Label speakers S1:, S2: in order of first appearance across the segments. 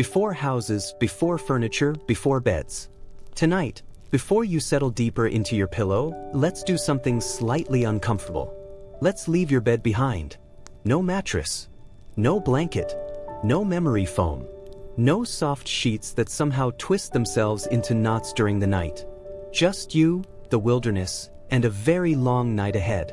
S1: Before houses, before furniture, before beds. Tonight, before you settle deeper into your pillow, let's do something slightly uncomfortable. Let's leave your bed behind. No mattress. No blanket. No memory foam. No soft sheets that somehow twist themselves into knots during the night. Just you, the wilderness, and a very long night ahead.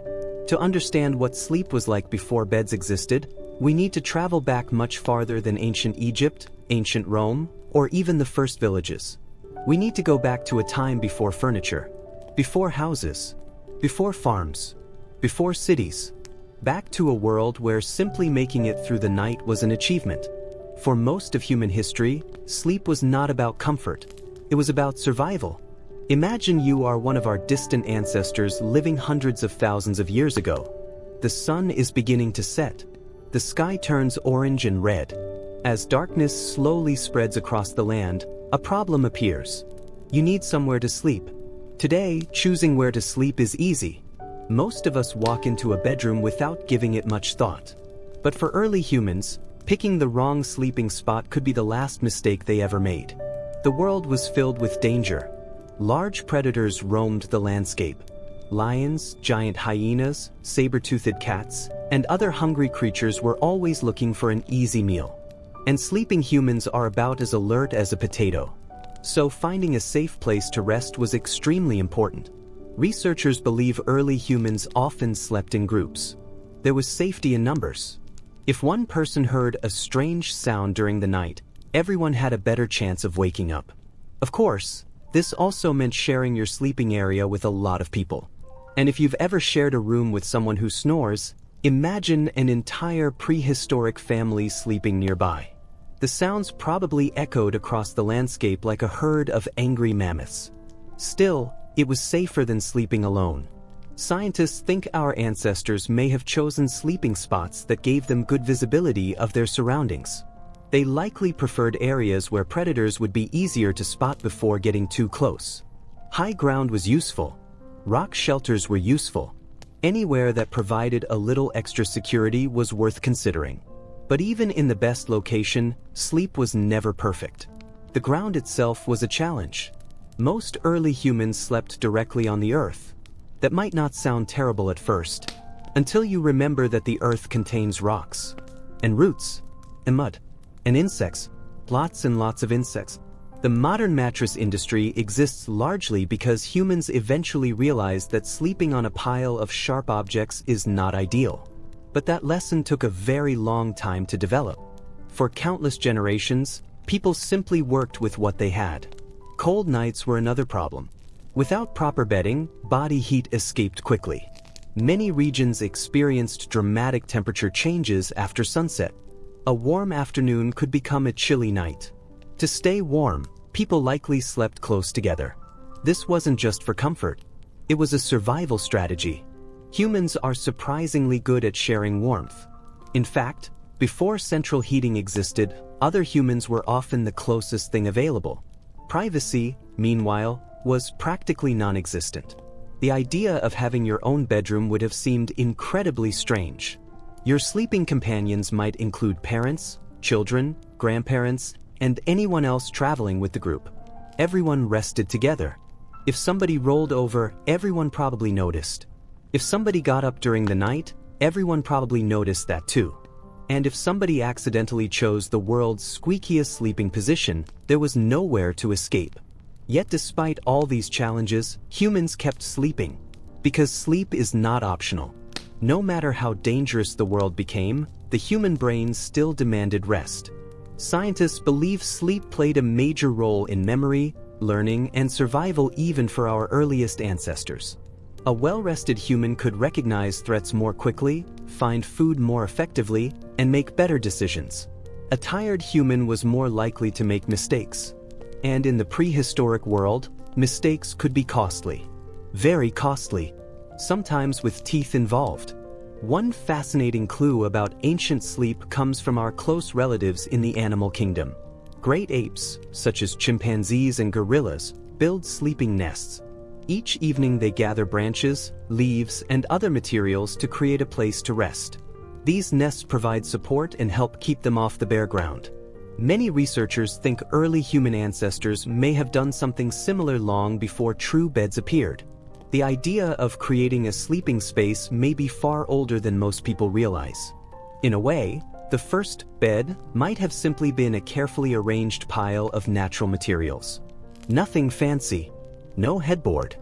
S1: To understand what sleep was like before beds existed, we need to travel back much farther than ancient Egypt, ancient Rome, or even the first villages. We need to go back to a time before furniture, before houses, before farms, before cities, back to a world where simply making it through the night was an achievement. For most of human history, sleep was not about comfort. It was about survival. Imagine you are one of our distant ancestors living hundreds of thousands of years ago. The sun is beginning to set. The sky turns orange and red. As darkness slowly spreads across the land, a problem appears. You need somewhere to sleep. Today, choosing where to sleep is easy. Most of us walk into a bedroom without giving it much thought. But for early humans, picking the wrong sleeping spot could be the last mistake they ever made. The world was filled with danger. Large predators roamed the landscape. Lions, giant hyenas, saber-toothed cats, and other hungry creatures were always looking for an easy meal. And sleeping humans are about as alert as a potato. So finding a safe place to rest was extremely important. Researchers believe early humans often slept in groups. There was safety in numbers. If one person heard a strange sound during the night, everyone had a better chance of waking up. Of course, this also meant sharing your sleeping area with a lot of people. And if you've ever shared a room with someone who snores, imagine an entire prehistoric family sleeping nearby. The sounds probably echoed across the landscape like a herd of angry mammoths. Still, it was safer than sleeping alone. Scientists think our ancestors may have chosen sleeping spots that gave them good visibility of their surroundings. They likely preferred areas where predators would be easier to spot before getting too close. High ground was useful. Rock shelters were useful. Anywhere that provided a little extra security was worth considering. But even in the best location, sleep was never perfect. The ground itself was a challenge. Most early humans slept directly on the earth. That might not sound terrible at first, until you remember that the earth contains rocks, and roots, and mud, and insects, lots and lots of insects. The modern mattress industry exists largely because humans eventually realized that sleeping on a pile of sharp objects is not ideal. But that lesson took a very long time to develop. For countless generations, people simply worked with what they had. Cold nights were another problem. Without proper bedding, body heat escaped quickly. Many regions experienced dramatic temperature changes after sunset. A warm afternoon could become a chilly night. To stay warm, people likely slept close together. This wasn't just for comfort. It was a survival strategy. Humans are surprisingly good at sharing warmth. In fact, before central heating existed, other humans were often the closest thing available. Privacy, meanwhile, was practically non-existent. The idea of having your own bedroom would have seemed incredibly strange. Your sleeping companions might include parents, children, grandparents, and anyone else traveling with the group. Everyone rested together. If somebody rolled over, everyone probably noticed. If somebody got up during the night, everyone probably noticed that too. And if somebody accidentally chose the world's squeakiest sleeping position, there was nowhere to escape. Yet despite all these challenges, humans kept sleeping. Because sleep is not optional. No matter how dangerous the world became, the human brain still demanded rest. Scientists believe sleep played a major role in memory, learning, and survival even for our earliest ancestors. A well-rested human could recognize threats more quickly, find food more effectively, and make better decisions. A tired human was more likely to make mistakes. And in the prehistoric world, mistakes could be costly. Very costly. Sometimes with teeth involved. One fascinating clue about ancient sleep comes from our close relatives in the animal kingdom. Great apes, such as chimpanzees and gorillas, build sleeping nests. Each evening they gather branches, leaves, and other materials to create a place to rest. These nests provide support and help keep them off the bare ground. Many researchers think early human ancestors may have done something similar long before true beds appeared. The idea of creating a sleeping space may be far older than most people realize. In a way, the first bed might have simply been a carefully arranged pile of natural materials. Nothing fancy. No headboard.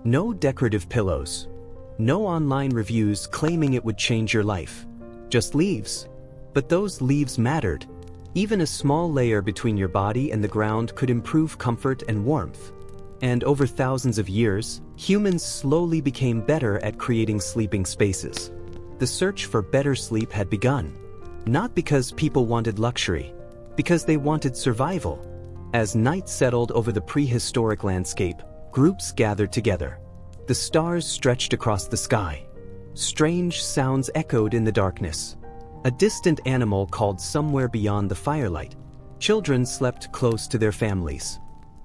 S1: No decorative pillows. No online reviews claiming it would change your life. Just leaves. But those leaves mattered. Even a small layer between your body and the ground could improve comfort and warmth. And over thousands of years, humans slowly became better at creating sleeping spaces. The search for better sleep had begun. Not because people wanted luxury, because they wanted survival. As night settled over the prehistoric landscape, groups gathered together. The stars stretched across the sky. Strange sounds echoed in the darkness. A distant animal called somewhere beyond the firelight. Children slept close to their families.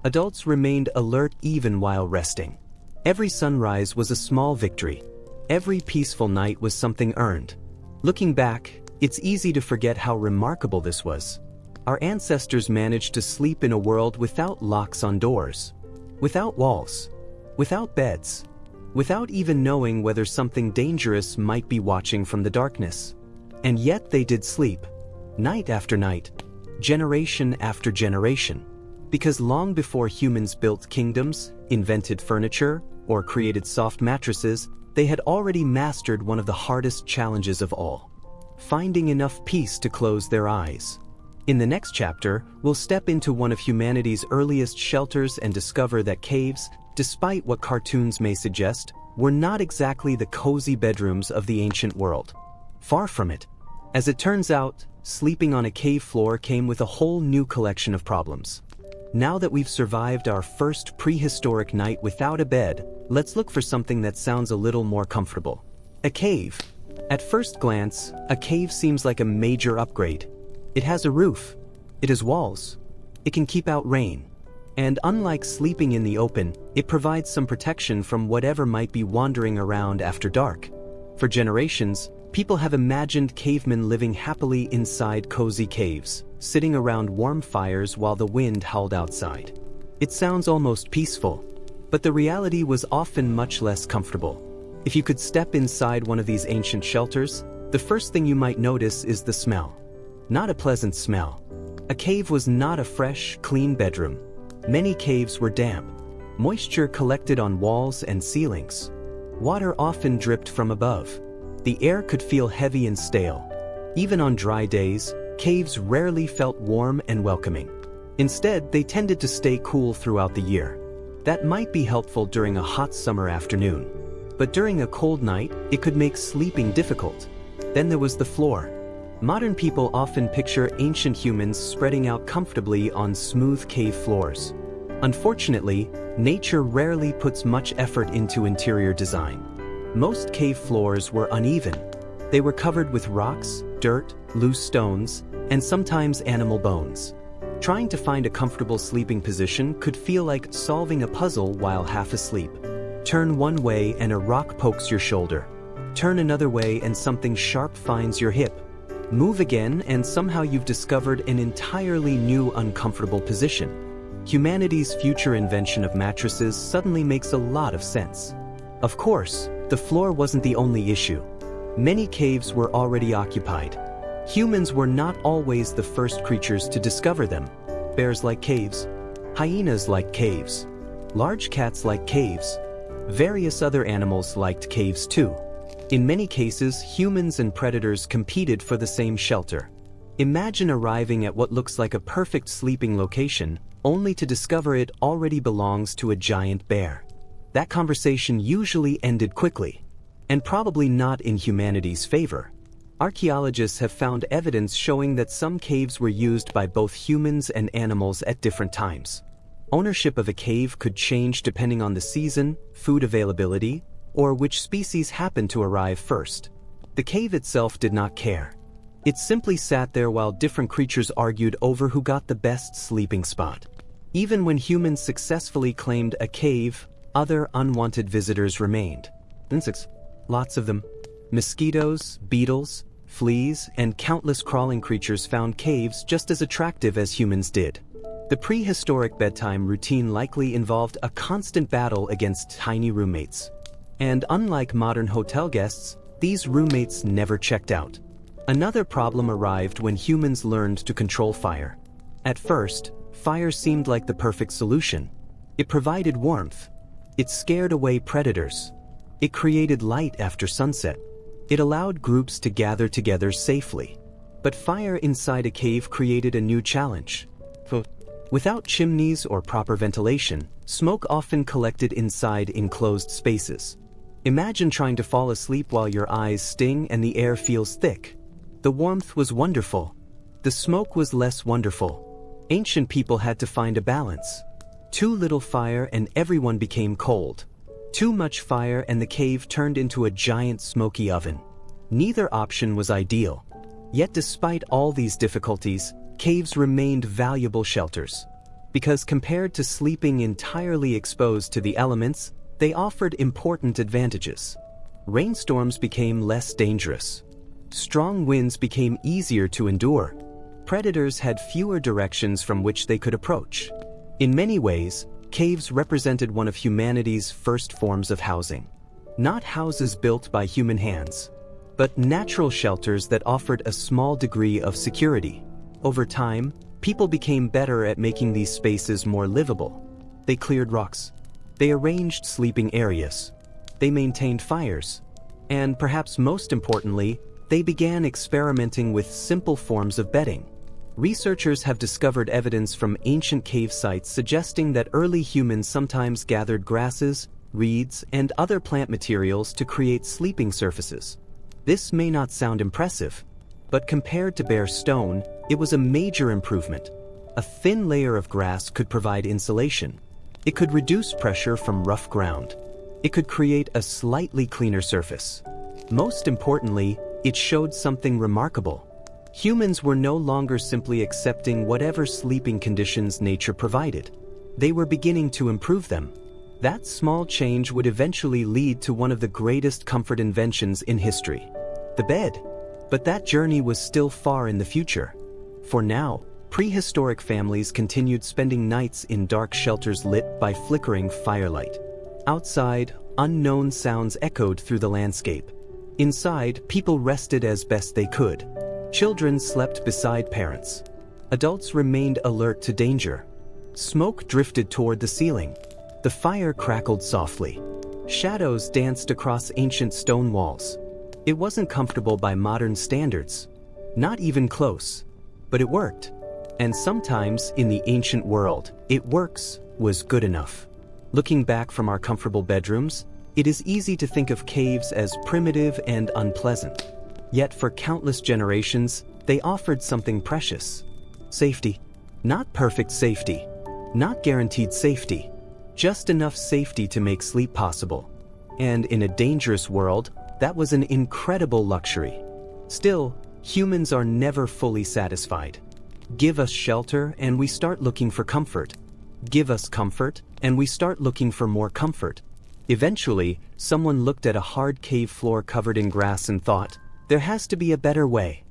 S1: Adults remained alert even while resting. Every sunrise was a small victory. Every peaceful night was something earned. Looking back, it's easy to forget how remarkable this was. Our ancestors managed to sleep in a world without locks on doors, without walls, without beds, without even knowing whether something dangerous might be watching from the darkness. And yet they did sleep, night after night, generation after generation. Because long before humans built kingdoms, invented furniture, or created soft mattresses, they had already mastered one of the hardest challenges of all: finding enough peace to close their eyes. In the next chapter, we'll step into one of humanity's earliest shelters and discover that caves, despite what cartoons may suggest, were not exactly the cozy bedrooms of the ancient world. Far from it. As it turns out, sleeping on a cave floor came with a whole new collection of problems. Now that we've survived our first prehistoric night without a bed, let's look for something that sounds a little more comfortable. A cave. At first glance, a cave seems like a major upgrade. It has a roof. It has walls. It can keep out rain. And unlike sleeping in the open, it provides some protection from whatever might be wandering around after dark. For generations, people have imagined cavemen living happily inside cozy caves, sitting around warm fires while the wind howled outside. It sounds almost peaceful, but the reality was often much less comfortable. If you could step inside one of these ancient shelters, the first thing you might notice is the smell. Not a pleasant smell. A cave was not a fresh, clean bedroom. Many caves were damp. Moisture collected on walls and ceilings. Water often dripped from above. The air could feel heavy and stale. Even on dry days, caves rarely felt warm and welcoming. Instead, they tended to stay cool throughout the year. That might be helpful during a hot summer afternoon. But during a cold night, it could make sleeping difficult. Then there was the floor. Modern people often picture ancient humans spreading out comfortably on smooth cave floors. Unfortunately, nature rarely puts much effort into interior design. Most cave floors were uneven. They were covered with rocks, dirt, loose stones, and sometimes animal bones. Trying to find a comfortable sleeping position could feel like solving a puzzle while half asleep. Turn one way and a rock pokes your shoulder. Turn another way and something sharp finds your hip. Move again and somehow you've discovered an entirely new uncomfortable position. Humanity's future invention of mattresses suddenly makes a lot of sense. Of course, the floor wasn't the only issue. Many caves were already occupied. Humans were not always the first creatures to discover them. Bears like caves. Hyenas liked caves. Large cats liked caves. Various other animals liked caves too. In many cases, humans and predators competed for the same shelter. Imagine arriving at what looks like a perfect sleeping location, only to discover it already belongs to a giant bear. That conversation usually ended quickly, and probably not in humanity's favor. Archaeologists have found evidence showing that some caves were used by both humans and animals at different times. Ownership of a cave could change depending on the season, food availability, or which species happened to arrive first. The cave itself did not care. It simply sat there while different creatures argued over who got the best sleeping spot. Even when humans successfully claimed a cave, other unwanted visitors remained. Insects, lots of them. Mosquitoes, beetles, fleas, and countless crawling creatures found caves just as attractive as humans did. The prehistoric bedtime routine likely involved a constant battle against tiny roommates. And unlike modern hotel guests, these roommates never checked out. Another problem arrived when humans learned to control fire. At first, fire seemed like the perfect solution. It provided warmth. It scared away predators. It created light after sunset. It allowed groups to gather together safely. But fire inside a cave created a new challenge. Without chimneys or proper ventilation, smoke often collected inside enclosed spaces. Imagine trying to fall asleep while your eyes sting and the air feels thick. The warmth was wonderful. The smoke was less wonderful. Ancient people had to find a balance. Too little fire and everyone became cold. Too much fire and the cave turned into a giant smoky oven. Neither option was ideal. Yet despite all these difficulties, caves remained valuable shelters. Because compared to sleeping entirely exposed to the elements, they offered important advantages. Rainstorms became less dangerous. Strong winds became easier to endure. Predators had fewer directions from which they could approach. In many ways, caves represented one of humanity's first forms of housing. Not houses built by human hands, but natural shelters that offered a small degree of security. Over time, people became better at making these spaces more livable. They cleared rocks. They arranged sleeping areas. They maintained fires. And perhaps most importantly, they began experimenting with simple forms of bedding. Researchers have discovered evidence from ancient cave sites suggesting that early humans sometimes gathered grasses, reeds, and other plant materials to create sleeping surfaces. This may not sound impressive, but compared to bare stone, it was a major improvement. A thin layer of grass could provide insulation. It could reduce pressure from rough ground. It could create a slightly cleaner surface. Most importantly, it showed something remarkable. Humans were no longer simply accepting whatever sleeping conditions nature provided. They were beginning to improve them. That small change would eventually lead to one of the greatest comfort inventions in history, the bed. But that journey was still far in the future. For now, prehistoric families continued spending nights in dark shelters lit by flickering firelight. Outside, unknown sounds echoed through the landscape. Inside, people rested as best they could. Children slept beside parents. Adults remained alert to danger. Smoke drifted toward the ceiling. The fire crackled softly. Shadows danced across ancient stone walls. It wasn't comfortable by modern standards. Not even close. But it worked. And sometimes, in the ancient world, "it works" was good enough. Looking back from our comfortable bedrooms, it is easy to think of caves as primitive and unpleasant. Yet for countless generations, they offered something precious. Safety. Not perfect safety. Not guaranteed safety. Just enough safety to make sleep possible. And in a dangerous world, that was an incredible luxury. Still, humans are never fully satisfied. Give us shelter and we start looking for comfort. Give us comfort and we start looking for more comfort. Eventually, someone looked at a hard cave floor covered in grass and thought, there has to be a better way.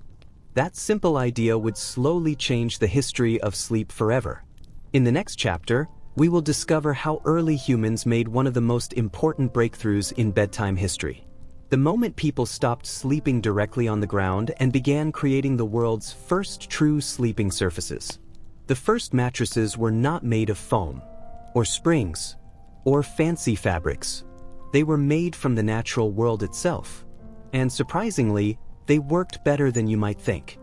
S1: That simple idea would slowly change the history of sleep forever. In the next chapter, we will discover how early humans made one of the most important breakthroughs in bedtime history. The moment people stopped sleeping directly on the ground and began creating the world's first true sleeping surfaces. The first mattresses were not made of foam, or springs, or fancy fabrics. They were made from the natural world itself. And surprisingly, they worked better than you might think.